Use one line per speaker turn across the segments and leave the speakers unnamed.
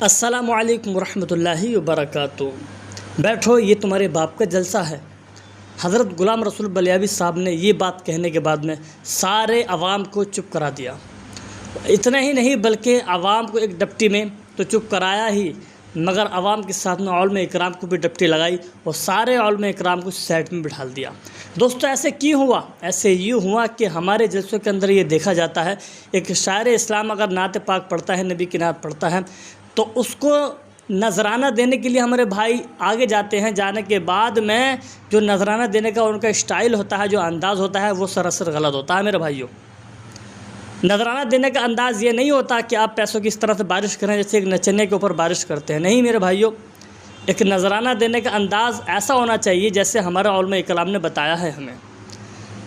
अस्सलामुअलैकुम वरहमतुल्लाहि वबरकातुहू। बैठो, ये तुम्हारे बाप का जलसा है। हज़रत ग़ुलाम रसूल बलियावी साहब ने ये बात कहने के बाद में सारे अवाम को चुप करा दिया। इतना ही नहीं बल्कि अवाम को एक डपटी में तो चुप कराया ही, मगर अवाम के साथ में उलमा इकराम को भी डपटी लगाई और सारे उलमा इकराम को साइड में बिठा दिया। दोस्तों, ऐसे क्यों हुआ? ऐसे यूँ हुआ कि हमारे जलसों के अंदर ये देखा जाता है, एक शायर इस्लाम अगर नात पाक पढ़ता है, नबी की नात पढ़ता है, तो उसको नजराना देने के लिए हमारे भाई आगे जाते हैं। जाने के बाद में जो नजराना देने का उनका स्टाइल होता है, जो अंदाज़ होता है, वो सरासर गलत होता है। मेरे भाइयों, नजराना देने का अंदाज़ ये नहीं होता कि आप पैसों की इस तरह से बारिश करें जैसे एक नचने के ऊपर बारिश करते हैं। नहीं मेरे भाइयों, एक नजराना देने का अंदाज़ ऐसा होना चाहिए जैसे हमारा उलमा इकराम ने बताया है हमें।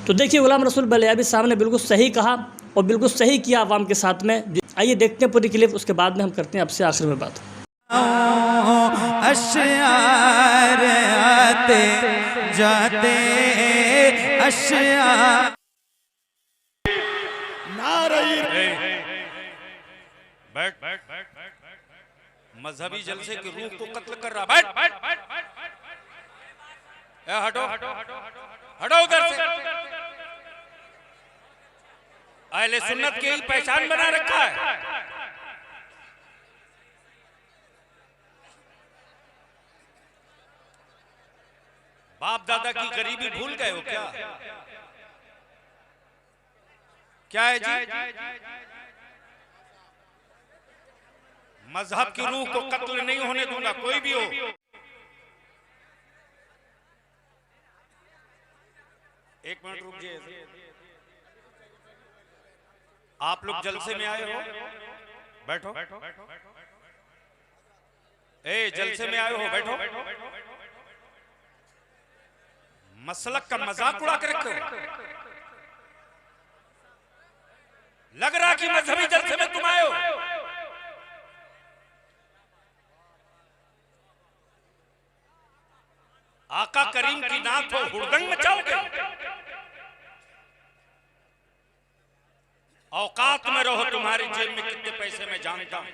तो देखिए, ग़ुलाम रसूल बलियावी साहब ने बिल्कुल सही कहा और बिल्कुल सही किया अवाम के साथ में। आइए देखते हैं पूरी क्लिप, उसके बाद में हम करते हैं आपसे आखिर में बात।
अश्यार आते जाते अश्यार
मजहबी जलसे की रूह को कत्ल कर रहा। बैठ हटो हटो उधर से। अहले सुन्नत की पहचान बना रखा है। बाप दादा की गरीबी भूल गए हो क्या? क्या है जी? मजहब की रूह को कत्ल नहीं होने दूंगा, कोई भी हो। एक मिनट रुकिए। आप लोग जलसे में आए हो, बैठो। ए, जलसे में आए हो, बैठो। मसलक का मजाक उड़ा कर रखे हो। लग रहा कि मजहबी जलसे में तुम आए हो। आका करीम की नात हो, हुड़दंग मचाओगे। औकात में रहो, तुम्हारी जेब में कितने पैसे मैं जानता हूं।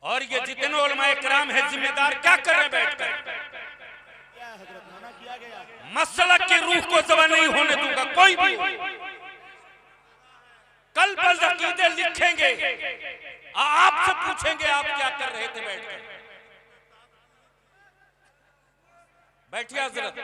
और ये जितने उलमाए किराम है जिम्मेदार क्या कर रहे बैठकर? मसलक की रूह को ज़बा नहीं होने दूंगा, कोई भी। कल बल अकीदे लिखेंगे, आपसे पूछेंगे आप क्या कर रहे थे बैठकर। बैठिए हज़रत।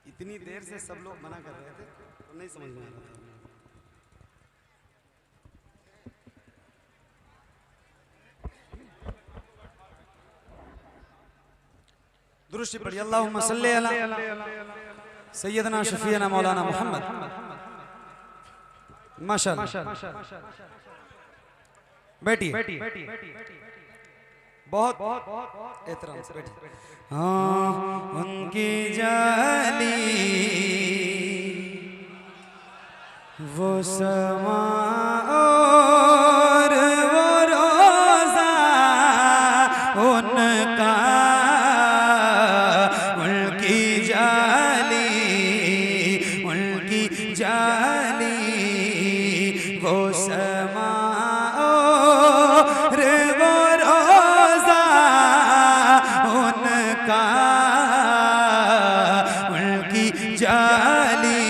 इतनी देर से सब लोग मना कर रहे थे तो नहीं समझ में आ रहा था। दुरुस्त पढ़िए। अल्लाहुम्मा सल्ली अला सय्यदना शफीना मौलाना मोहम्मद। माशाअल्लाह। बैठिए। बहुत एहतराम से बैठिए। हाँ, उनकी जाली वो समा और वो रोज़ा उनका, उनकी जाली वो समा और वो रोज़ा उनका, उनकी जाली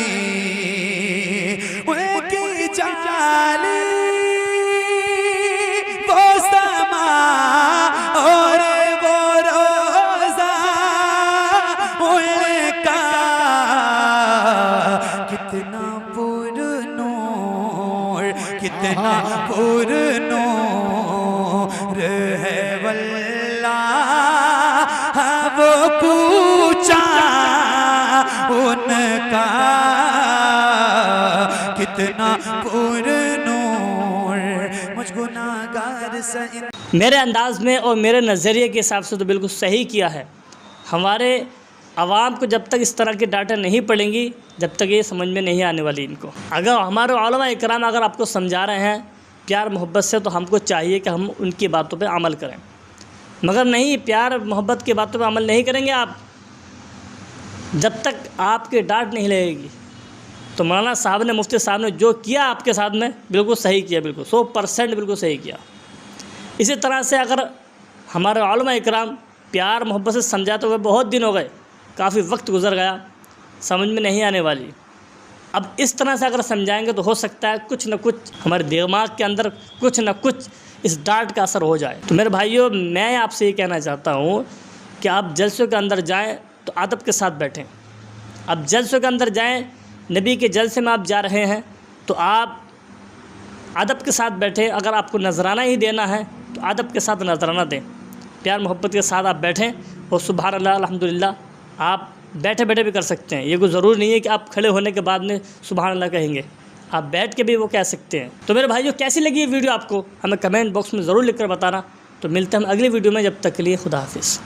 वो समा और वो रोज़ा उनका। कितना पुरनूर, कितना पुरनूर है वल्लाह वो पूछा उनका। कितना पुरनूर मुझ गुनाहगार से
मेरे अंदाज़ में और मेरे नज़रिए के हिसाब से तो बिल्कुल सही किया है। हमारे आवाम को जब तक इस तरह की डाटा नहीं पड़ेंगी, जब तक ये समझ में नहीं आने वाली इनको। अगर हमारे उलमा इकराम अगर आपको समझा रहे हैं प्यार मोहब्बत से, तो हमको चाहिए कि हम उनकी बातों पे अमल करें। मगर नहीं, प्यार मोहब्बत की बातों पे अमल नहीं करेंगे आप जब तक आपकी डांट नहीं लगेगी। तो मौलाना साहब ने, मुफ्ती साहब ने जो किया आपके साथ में, बिल्कुल सही किया, बिल्कुल 100% बिल्कुल सही किया। इसी तरह से अगर हमारे उलमा इकराम प्यार मोहब्बत से समझाते हुए बहुत दिन हो गए, काफ़ी वक्त गुजर गया, समझ में नहीं आने वाली। अब इस तरह से अगर समझाएंगे तो हो सकता है कुछ न कुछ हमारे दिमाग के अंदर कुछ न कुछ इस डांट का असर हो जाए। तो मेरे भाइयों, मैं आपसे ये कहना चाहता हूँ कि आप जलसों के अंदर जाएं तो अदब के साथ बैठें। अब जलसों के अंदर जाएं, नबी के जलसे में आप जा रहे हैं तो आप अदब के साथ बैठें। अगर आपको नजराना ही देना है तो अदब के साथ नजराना दें, प्यार मोहब्बत के साथ आप बैठें। और सुभान अल्लाह, अल्हम्दुलिल्लाह आप बैठे बैठे भी कर सकते हैं। ये कोई ज़रूरी नहीं है कि आप खड़े होने के बाद में सुभान अल्लाह कहेंगे, आप बैठ के भी वो कह सकते हैं। तो मेरे भाइयों, कैसी लगी ये वीडियो आपको, हमें कमेंट बॉक्स में ज़रूर लिखकर बताना। तो मिलते हैं हम अगली वीडियो में, जब तक के लिए खुदा हाफिज़।